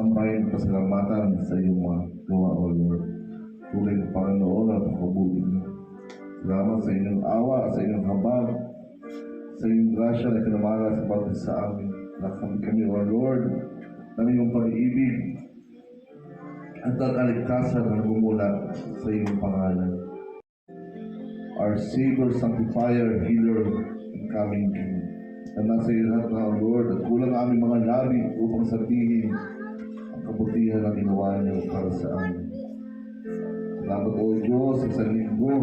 sambahin at pasalamatan sa iyong mga gawa, O Lord. Tunay na Panginoon at pagkabuti niyo. Salamat sa inyong awa, sa inyong habag, sa iyong grasya na kinamala sa bawat sa amin. Nakam kami, O Lord, ng iyong pag-ibig at ang kaligtasan na nagmumula sa iyong pangalan. Our Savior, Sanctifier, Healer, and Coming King. Na nasa iyo lahat na, O Lord, at kulang aming mga labi upang sabihin ang kabutihan na ginawa niyo para sa amin. Salamat, O Diyos, sa isang linggo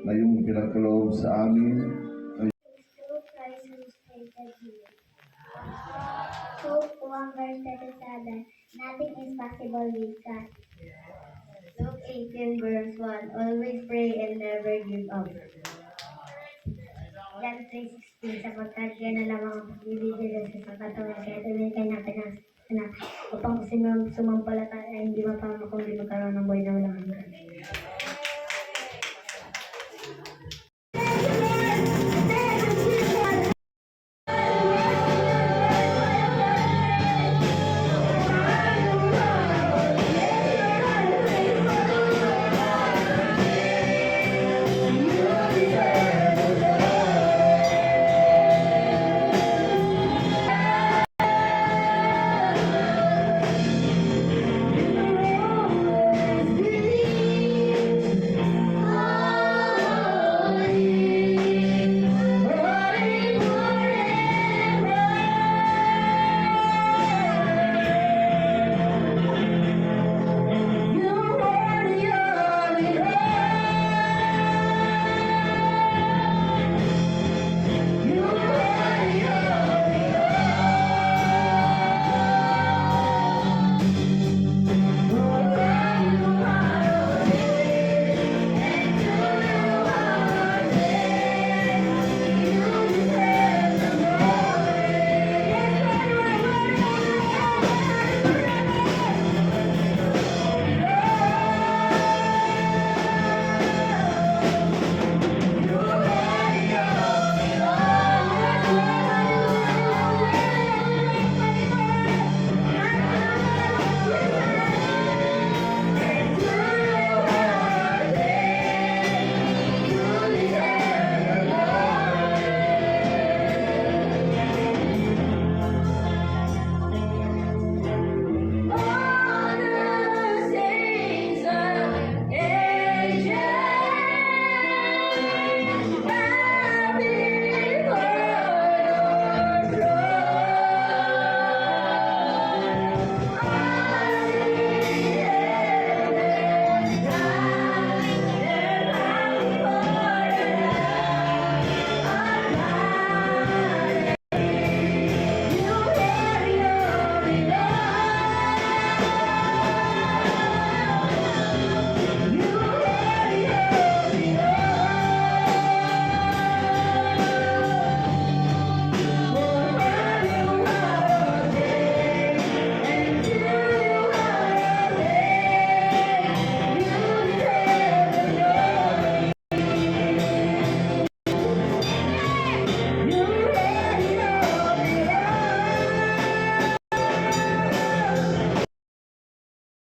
na iyong pinagkaloob sa amin. Luke 1:37, nothing is possible with God. Luke 18:1, always pray and never give up. John 3:16, sapagkat yan na lamang ang pagbibigay sa katawan, kaya tuminikay natin ang anak upang sumampalataya ay hindi mapama kung di magkaroon ng buhay na walang hanggan.